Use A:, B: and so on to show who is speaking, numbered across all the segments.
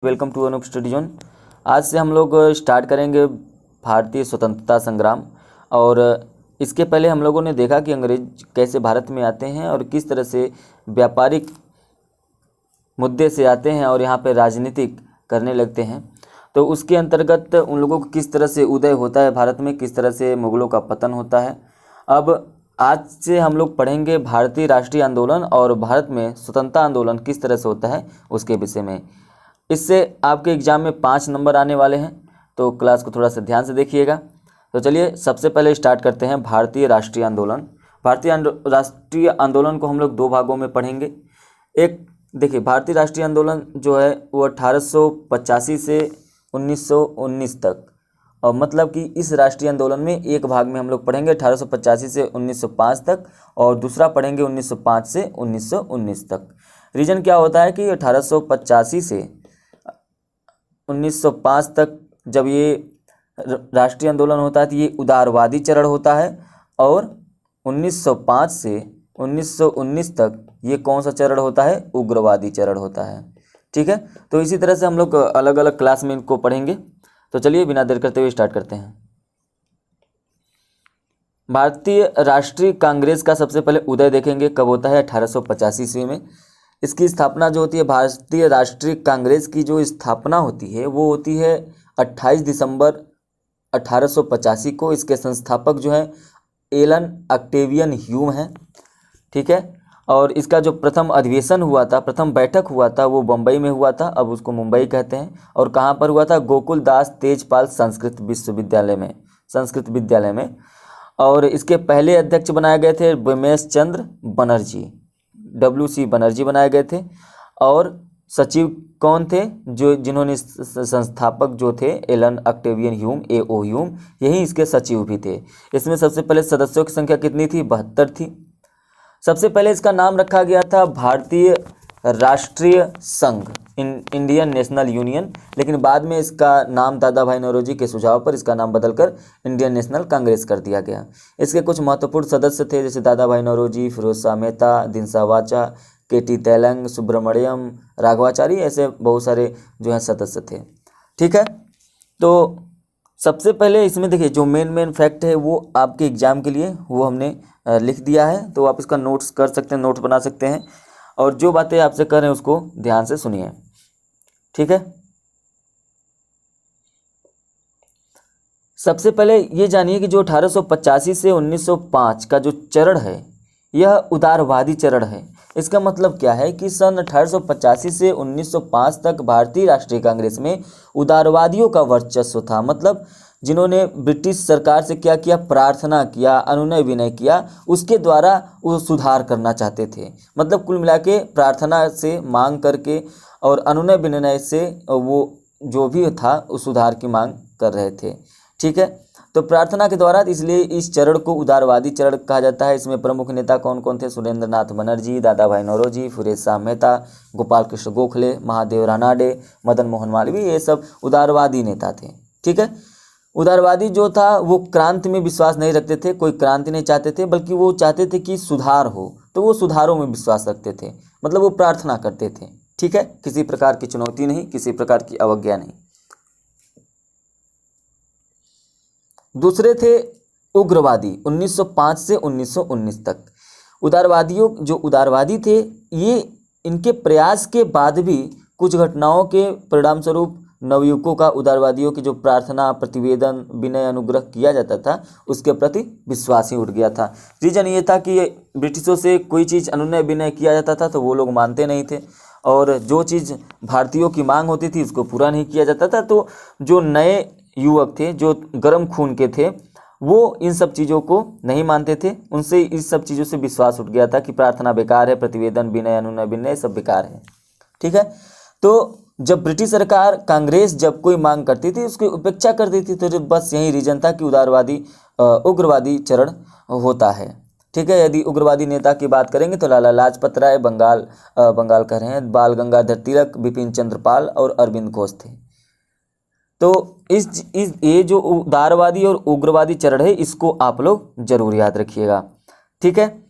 A: Welcome to Anoop study zone. आज से हम लोग स्टार्ट करेंगे भारतीय स्वतंत्रता संग्राम। और इसके पहले हम लोगों ने देखा कि अंग्रेज कैसे भारत में आते हैं और किस तरह से व्यापारिक मुद्दे से आते हैं और यहाँ पे राजनीतिक करने लगते हैं। तो उसके अंतर्गत उन लोगों को किस तरह से उदय होता है भारत में, किस तरह से मुगलों का पतन होता है। अब आज से हम लोग पढ़ेंगे भारतीय राष्ट्रीय आंदोलन और भारत में स्वतंत्रता आंदोलन किस तरह से होता है उसके विषय में। इससे आपके एग्जाम में 5 नंबर आने वाले हैं, तो क्लास को थोड़ा सा ध्यान से देखिएगा। तो चलिए सबसे पहले स्टार्ट करते हैं भारतीय राष्ट्रीय आंदोलन। राष्ट्रीय आंदोलन को हम लोग 2 भागों में पढ़ेंगे। एक देखिए, भारतीय राष्ट्रीय आंदोलन जो है वो 1885 से 1919 तक, और मतलब कि इस राष्ट्रीय आंदोलन में एक भाग में हम लोग पढ़ेंगे 1885 से 1905 तक और दूसरा पढ़ेंगे 1905 से 1919 तक। रीजन क्या होता है कि 1885 से 1905 तक जब ये राष्ट्रीय आंदोलन होता है तो ये उदारवादी चरण होता है, और 1905 से 1919 तक ये कौन सा चरण होता है, उग्रवादी चरण होता है। ठीक है, तो इसी तरह से हम लोग अलग अलग क्लास में इनको पढ़ेंगे। तो चलिए बिना देर करते हुए स्टार्ट करते हैं। भारतीय राष्ट्रीय कांग्रेस का सबसे पहले उदय देखेंगे कब होता है, 1885 ईस्वी में। इसकी स्थापना जो होती है, भारतीय राष्ट्रीय कांग्रेस की जो स्थापना होती है वो होती है 28 दिसंबर 1885 को। इसके संस्थापक जो है एलन ऑक्टेवियन ह्यूम है। ठीक है, और इसका जो प्रथम अधिवेशन हुआ था, प्रथम बैठक हुआ था, वो बम्बई में हुआ था, अब उसको मुंबई कहते हैं। और कहाँ पर हुआ था, गोकुल दास तेजपाल संस्कृत विद्यालय में। और इसके पहले अध्यक्ष बनाए गए थे बिमेश चंद्र बनर्जी, WC बनर्जी बनाए गए थे। और सचिव कौन थे, जो जिन्होंने संस्थापक जो थे Allan Octavian Hume, AO Hume, यही इसके सचिव भी थे। इसमें सबसे पहले सदस्यों की संख्या कितनी थी, 72 थी। सबसे पहले इसका नाम रखा गया था भारतीय राष्ट्रीय संघ, इंडियन नेशनल यूनियन, लेकिन बाद में इसका नाम दादा भाई नौरोजी के सुझाव पर इसका नाम बदलकर इंडियन नेशनल कांग्रेस कर दिया गया। इसके कुछ महत्वपूर्ण सदस्य थे, जैसे दादा भाई नौरोजी, फिरोज शाह मेहता, दिनसा वाचा, KT तेलंग, सुब्रमण्यम, राघवाचारी, ऐसे बहुत सारे जो हैं सदस्य थे। ठीक है, तो सबसे पहले इसमें देखिए जो मेन फैक्ट है वो आपके एग्जाम के लिए वो हमने लिख दिया है, तो आप इसका नोट्स कर सकते हैं, नोट बना सकते हैं, और जो बातें आपसे कर रहे हैं उसको ध्यान से सुनिए। ठीक है, सबसे पहले ये जानिए कि जो 1885 से 1905 का जो चरण है यह उदारवादी चरण है। इसका मतलब क्या है कि सन 1885 से 1905 तक भारतीय राष्ट्रीय कांग्रेस में उदारवादियों का वर्चस्व था। मतलब जिन्होंने ब्रिटिश सरकार से क्या किया, प्रार्थना किया, अनुनय विनय किया, उसके द्वारा वो सुधार करना चाहते थे। मतलब कुल मिला के प्रार्थना से मांग करके और अनुनय विनय से वो जो भी था उस सुधार की मांग कर रहे थे। ठीक है, तो प्रार्थना के द्वारा, इसलिए इस चरण को उदारवादी चरण कहा जाता है। इसमें प्रमुख नेता कौन कौन थे, सुरेंद्र नाथ बनर्जी, दादा भाई नौरोजी, फिरोज शाह मेहता, गोपाल कृष्ण गोखले, महादेव रानाडे, मदन मोहन मालवीय, ये सब उदारवादी नेता थे। ठीक है, उदारवादी जो था वो क्रांति में विश्वास नहीं रखते थे, कोई क्रांति नहीं चाहते थे, बल्कि वो चाहते थे कि सुधार हो, तो वो सुधारों में विश्वास रखते थे। मतलब वो प्रार्थना करते थे। ठीक है, किसी प्रकार की चुनौती नहीं, किसी प्रकार की अवज्ञा नहीं। दूसरे थे उग्रवादी, 1905 से 1919 तक। जो उदारवादी थे, ये इनके प्रयास के बाद भी कुछ घटनाओं के परिणाम स्वरूप नवयुवकों का उदारवादियों की जो प्रार्थना, प्रतिवेदन, विनय, अनुग्रह किया जाता था उसके प्रति विश्वास ही उठ गया था। रीजन ये था कि ब्रिटिशों से कोई चीज़ अनुनय विनय किया जाता था तो वो लोग मानते नहीं थे, और जो चीज़ भारतीयों की मांग होती थी उसको पूरा नहीं किया जाता था। तो जो नए युवक थे, जो गर्म खून के थे, वो इन सब चीज़ों को नहीं मानते थे। उनसे इस सब चीज़ों से विश्वास उठ गया था कि प्रार्थना बेकार है, प्रतिवेदन, विनय, अनुनय विनय सब बेकार है। ठीक है, तो जब ब्रिटिश सरकार, कांग्रेस जब कोई मांग करती थी उसकी उपेक्षा कर देती थी, तो बस यही रीजन था कि उग्रवादी चरण होता है। ठीक है, यदि उग्रवादी नेता की बात करेंगे तो लाला लाजपत राय, बंगाल कह रहे हैं, बाल गंगाधर तिलक, बिपिन चंद्र पाल और अरविंद घोष थे। तो इस ये जो उदारवादी और उग्रवादी चरण है इसको आप लोग जरूर याद रखिएगा। ठीक है,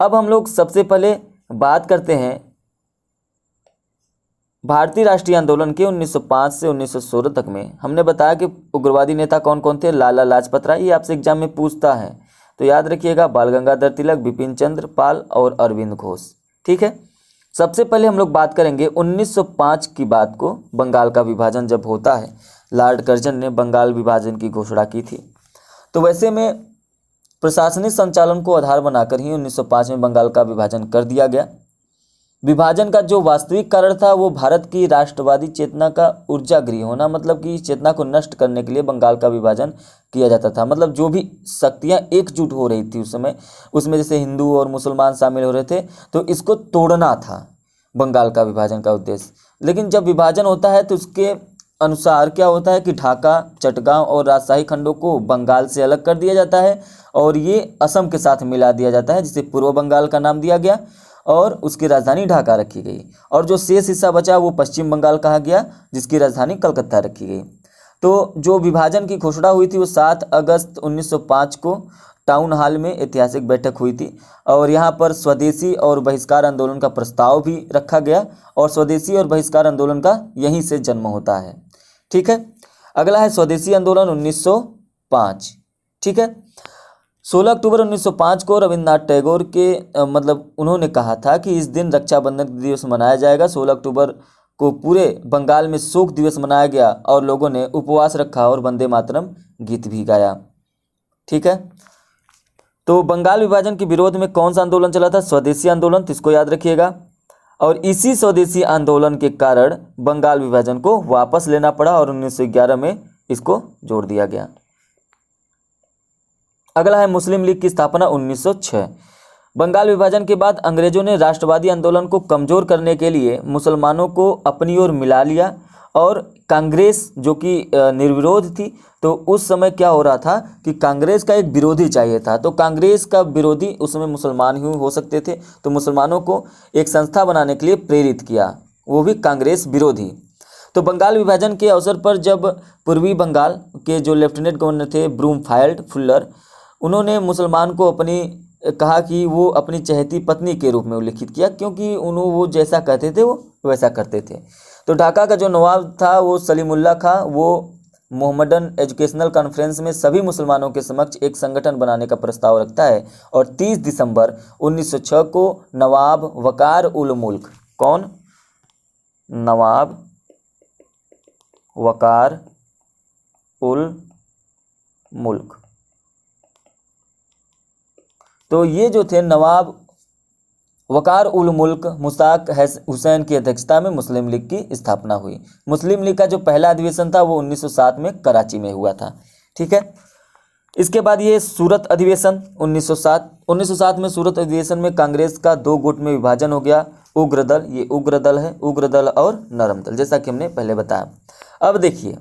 A: अब हम लोग सबसे पहले बात करते हैं भारतीय राष्ट्रीय आंदोलन के 1905 से 1916 तक में हमने बताया कि उग्रवादी नेता कौन कौन थे। लाला लाजपत राय, ये आपसे एग्जाम में पूछता है तो याद रखिएगा। बाल गंगाधर तिलक, बिपिन चंद्र पाल और अरविंद घोष। ठीक है, सबसे पहले हम लोग बात करेंगे 1905 की बात को। बंगाल का विभाजन जब होता है, लॉर्ड कर्जन ने बंगाल विभाजन की घोषणा की थी। तो वैसे में प्रशासनिक संचालन को आधार बनाकर ही 1905 में बंगाल का विभाजन कर दिया गया। विभाजन का जो वास्तविक कारण था वो भारत की राष्ट्रवादी चेतना का ऊर्जागृह होना, मतलब कि इस चेतना को नष्ट करने के लिए बंगाल का विभाजन किया जाता था। मतलब जो भी शक्तियां एकजुट हो रही थी उस समय, उसमें जैसे हिंदू और मुसलमान शामिल हो रहे थे, तो इसको तोड़ना था बंगाल का विभाजन का उद्देश्य। लेकिन जब विभाजन होता है तो उसके अनुसार क्या होता है कि ढाका, चटगांव और राजशाही खंडों को बंगाल से अलग कर दिया जाता है और ये असम के साथ मिला दिया जाता है, जिसे पूर्व बंगाल का नाम दिया गया और उसकी राजधानी ढाका रखी गई। और जो शेष हिस्सा बचा वो पश्चिम बंगाल कहा गया, जिसकी राजधानी कलकत्ता रखी गई। तो जो विभाजन की घोषणा हुई थी वो 7 अगस्त 1905 को टाउन हॉल में ऐतिहासिक बैठक हुई थी और यहाँ पर स्वदेशी और बहिष्कार आंदोलन का प्रस्ताव भी रखा गया और स्वदेशी और बहिष्कार आंदोलन का यहीं से जन्म होता है। ठीक है, अगला है स्वदेशी आंदोलन 1905। ठीक है, 16 अक्टूबर 1905 को रविन्द्रनाथ टैगोर के मतलब उन्होंने कहा था कि इस दिन रक्षाबंधन दिवस मनाया जाएगा। 16 अक्टूबर को पूरे बंगाल में शोक दिवस मनाया गया और लोगों ने उपवास रखा और वंदे मातरम गीत भी गाया। ठीक है, तो बंगाल विभाजन के विरोध में कौन सा आंदोलन चला था? स्वदेशी आंदोलन, तो इसको याद रखिएगा। और इसी स्वदेशी आंदोलन के कारण बंगाल विभाजन को वापस लेना पड़ा और 1911 में इसको जोड़ दिया गया। अगला है मुस्लिम लीग की स्थापना 1906। बंगाल विभाजन के बाद अंग्रेजों ने राष्ट्रवादी आंदोलन को कमजोर करने के लिए मुसलमानों को अपनी ओर मिला लिया और कांग्रेस जो कि निर्विरोध थी, तो उस समय क्या हो रहा था कि कांग्रेस का एक विरोधी चाहिए था। तो कांग्रेस का विरोधी उस समय मुसलमान ही हो सकते थे, तो मुसलमानों को एक संस्था बनाने के लिए प्रेरित किया, वो भी कांग्रेस विरोधी। तो बंगाल विभाजन के अवसर पर जब पूर्वी बंगाल के जो लेफ्टिनेंट गवर्नर थे ब्रूमफील्ड फुल्लर, उन्होंने मुसलमान को अपनी कहा कि वो अपनी चहेती पत्नी के रूप में उल्लेखित किया, क्योंकि उन्होंने वो जैसा कहते थे वो वैसा करते थे। तो ढाका का जो नवाब था वो सलीमुल्लाह खां, वो मोहम्मडन एजुकेशनल कॉन्फ्रेंस में सभी मुसलमानों के समक्ष एक संगठन बनाने का प्रस्ताव रखता है और 30 दिसंबर 1906 को नवाब वकार उल मुल्क, कौन? नवाब वकार उल मुल्क, तो ये जो थे नवाब वकार उल मुल्क मुश्ताक हुसैन की अध्यक्षता में मुस्लिम लीग की स्थापना हुई। मुस्लिम लीग का जो पहला अधिवेशन था वो 1907 में कराची में हुआ था। ठीक है, इसके बाद ये सूरत अधिवेशन 1907 में सूरत अधिवेशन में कांग्रेस का 2 गुट में विभाजन हो गया। उग्र दल, ये उग्र दल है, उग्र दल और नरम दल, जैसा कि हमने पहले बताया। अब देखिए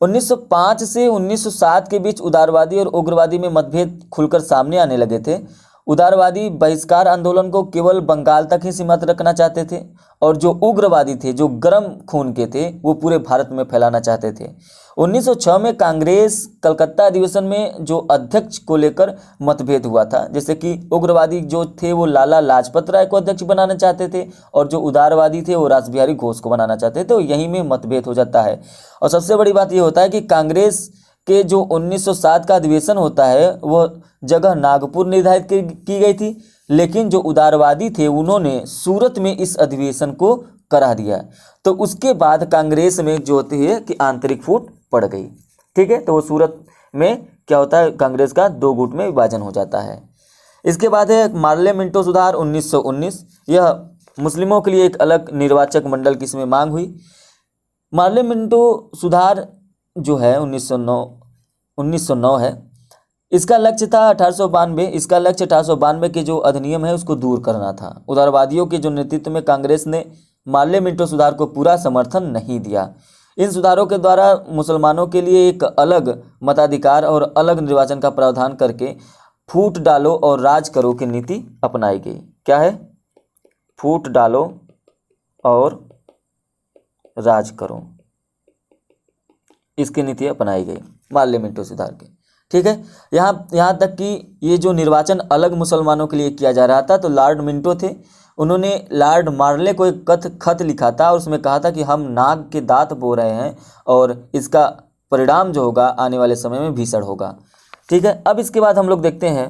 A: 1905 से 1907 के बीच उदारवादी और उग्रवादी में मतभेद खुलकर सामने आने लगे थे। उदारवादी बहिष्कार आंदोलन को केवल बंगाल तक ही सीमित रखना चाहते थे और जो उग्रवादी थे, जो गर्म खून के थे, वो पूरे भारत में फैलाना चाहते थे। 1906 में कांग्रेस कलकत्ता अधिवेशन में जो अध्यक्ष को लेकर मतभेद हुआ था, जैसे कि उग्रवादी जो थे वो लाला लाजपत राय को अध्यक्ष बनाना चाहते थे और जो उदारवादी थे वो रासबिहारी घोष को बनाना चाहते थे। तो यहीं में मतभेद हो जाता है। और सबसे बड़ी बात ये होता है कि कांग्रेस के जो 1907 का अधिवेशन होता है वह जगह नागपुर निर्धारित की गई थी, लेकिन जो उदारवादी थे उन्होंने सूरत में इस अधिवेशन को करा दिया। तो उसके बाद कांग्रेस में जो होती है कि आंतरिक फूट पड़ गई। ठीक है, तो वो सूरत में क्या होता है, कांग्रेस का 2 गुट में विभाजन हो जाता है। इसके बाद है मार्ले मिंटो सुधार 1919। यह मुस्लिमों के लिए एक अलग निर्वाचक मंडल की इसमें मांग हुई। मार्ले मिंटो सुधार जो है 1909 है। इसका लक्ष्य था 1892 के जो अधिनियम है उसको दूर करना था। उदारवादियों के जो नेतृत्व में कांग्रेस ने मार्ले मिंटो सुधार को पूरा समर्थन नहीं दिया। इन सुधारों के द्वारा मुसलमानों के लिए एक अलग मताधिकार और अलग निर्वाचन का प्रावधान करके फूट डालो और राज करो की नीति अपनाई गई। क्या है? फूट डालो और राज करो, इसकी नीति अपनाई गई मार्ले मिंटो सुधार के। ठीक है। यहाँ तक कि ये जो निर्वाचन अलग मुसलमानों के लिए किया जा रहा था, तो लॉर्ड मिंटो थे, उन्होंने लॉर्ड मार्ले को एक खत लिखा था और उसमें कहा था कि हम नाग के दांत बो रहे हैं और इसका परिणाम जो होगा आने वाले समय में भीषण होगा। ठीक है। अब इसके बाद हम लोग देखते हैं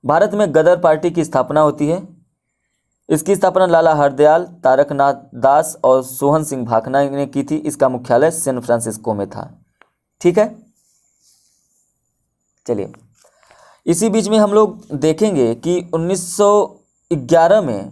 A: भारत में गदर पार्टी की स्थापना होती है। इसकी स्थापना लाला हरदयाल, तारकनाथ दास और सोहन सिंह भाखना ने की थी। इसका मुख्यालय सैन फ्रांसिस्को में था। ठीक है। चलिए, इसी बीच में हम लोग देखेंगे कि 1911 में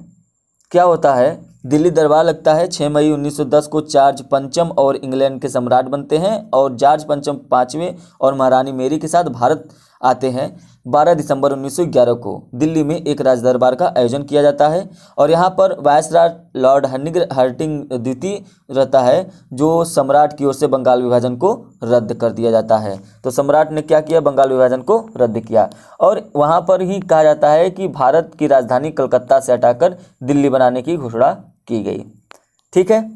A: क्या होता है, दिल्ली दरबार लगता है। 6 मई 1910 को जॉर्ज पंचम और इंग्लैंड के सम्राट बनते हैं और जॉर्ज पंचम पाँचवें और महारानी मेरी के साथ भारत आते हैं। 12 दिसंबर 1911 को दिल्ली में एक राज दरबार का आयोजन किया जाता है और यहाँ पर वायसराय लॉर्ड हर्टिंग द्वितीय रहता है, जो सम्राट की ओर से बंगाल विभाजन को रद्द कर दिया जाता है। तो सम्राट ने क्या किया, बंगाल विभाजन को रद्द किया और वहाँ पर ही कहा जाता है कि भारत की राजधानी कलकत्ता से हटाकर दिल्ली बनाने की घोषणा की गई। ठीक है।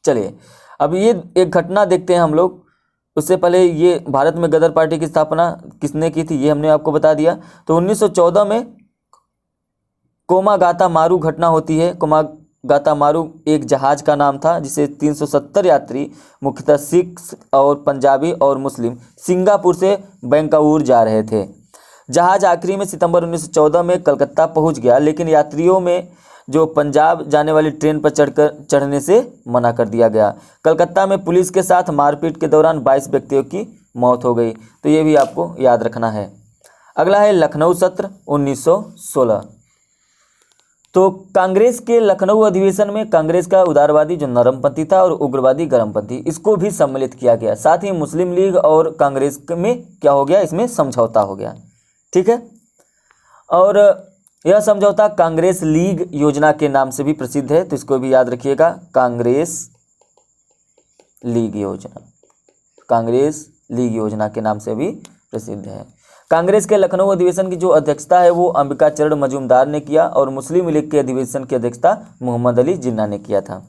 A: चलिए, अब ये एक घटना देखते हैं हम लोग। उससे पहले ये भारत में गदर पार्टी की स्थापना किसने की थी, ये हमने आपको बता दिया। तो 1914 में कोमागाता मारू घटना होती है। कोमागाता मारू एक जहाज का नाम था जिसे 370 यात्री, मुख्यतः सिख और पंजाबी और मुस्लिम, सिंगापुर से बेंकाऊर जा रहे थे। जहाज आखिरी में सितंबर 1914 में कलकत्ता पहुंच गया, लेकिन यात्रियों में जो पंजाब जाने वाली ट्रेन पर चढ़ने से मना कर दिया गया। कलकत्ता में पुलिस के साथ मारपीट के दौरान 22 व्यक्तियों की मौत हो गई। तो ये भी आपको याद रखना है। अगला है लखनऊ सत्र 1916। तो कांग्रेस के लखनऊ अधिवेशन में कांग्रेस का उदारवादी जो नरमपंथी था और उग्रवादी गर्मपंथी, इसको भी सम्मिलित किया गया। साथ ही मुस्लिम लीग और कांग्रेस में क्या हो गया, इसमें समझौता हो गया। ठीक है। और यह समझौता कांग्रेस लीग योजना के नाम से भी प्रसिद्ध है, तो इसको भी याद रखिएगा, कांग्रेस लीग योजना, कांग्रेस लीग योजना के नाम से भी प्रसिद्ध है। कांग्रेस के लखनऊ अधिवेशन की जो अध्यक्षता है वो अंबिका चरण मजूमदार ने किया और मुस्लिम लीग के अधिवेशन की अध्यक्षता मोहम्मद अली जिन्ना ने किया था।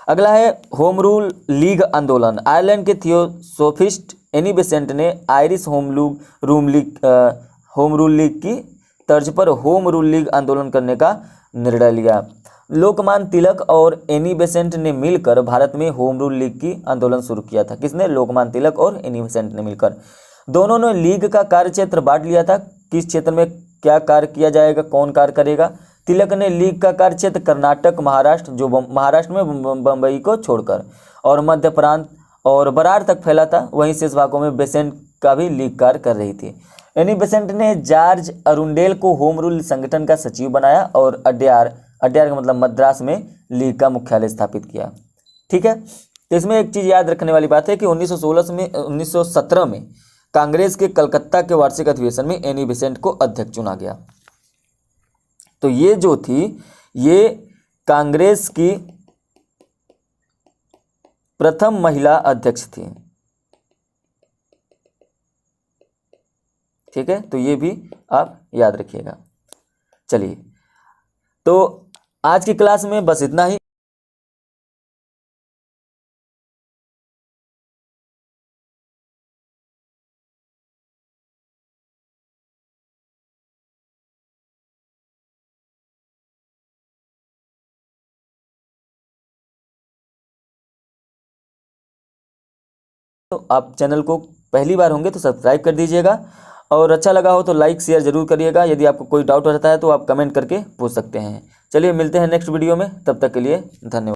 A: अगला है होम रूल लीग आंदोलन। आयरलैंड के थियोसोफिस्ट एनी बेसेंट ने आयरिश होम रूल लीग की तर्ज पर होम रूल लीग आंदोलन करने का निर्णय लिया। लोकमान्य तिलक और एनी बेसेंट ने मिलकर भारत में होम रूल लीग की आंदोलन शुरू किया था। किसने? लोकमान्य तिलक और एनी बेसेंट ने मिलकर। दोनों ने लीग का कार्य क्षेत्र बांट लिया था, किस क्षेत्र में क्या कार्य किया जाएगा, कौन कार्य करेगा। तिलक ने लीग का कार्य क्षेत्र कर्नाटक, महाराष्ट्र, जो महाराष्ट्र में बम्बई को छोड़कर, और मध्य प्रांत और बरार तक फैला था। वहीं शेष भागों में बेसेंट का भी लीग कार्य कर रही थी। एनी बेसेंट ने जॉर्ज अरुंडेल को होम रूल संगठन का सचिव बनाया और अड्यार का मतलब मद्रास में लीग का मुख्यालय स्थापित किया। ठीक है। तो इसमें एक चीज़ याद रखने वाली बात है कि 1917 में कांग्रेस के कलकत्ता के वार्षिक अधिवेशन में एनी बेसेंट को अध्यक्ष चुना गया। तो ये जो थी, ये कांग्रेस की प्रथम महिला अध्यक्ष थी। ठीक है। तो ये भी आप याद रखिएगा। चलिए, तो आज की क्लास में बस इतना ही। तो आप चैनल को पहली बार होंगे तो सब्सक्राइब कर दीजिएगा और अच्छा लगा हो तो लाइक शेयर जरूर करिएगा। यदि आपको कोई डाउट रहता है तो आप कमेंट करके पूछ सकते हैं। चलिए, मिलते हैं नेक्स्ट वीडियो में, तब तक के लिए धन्यवाद।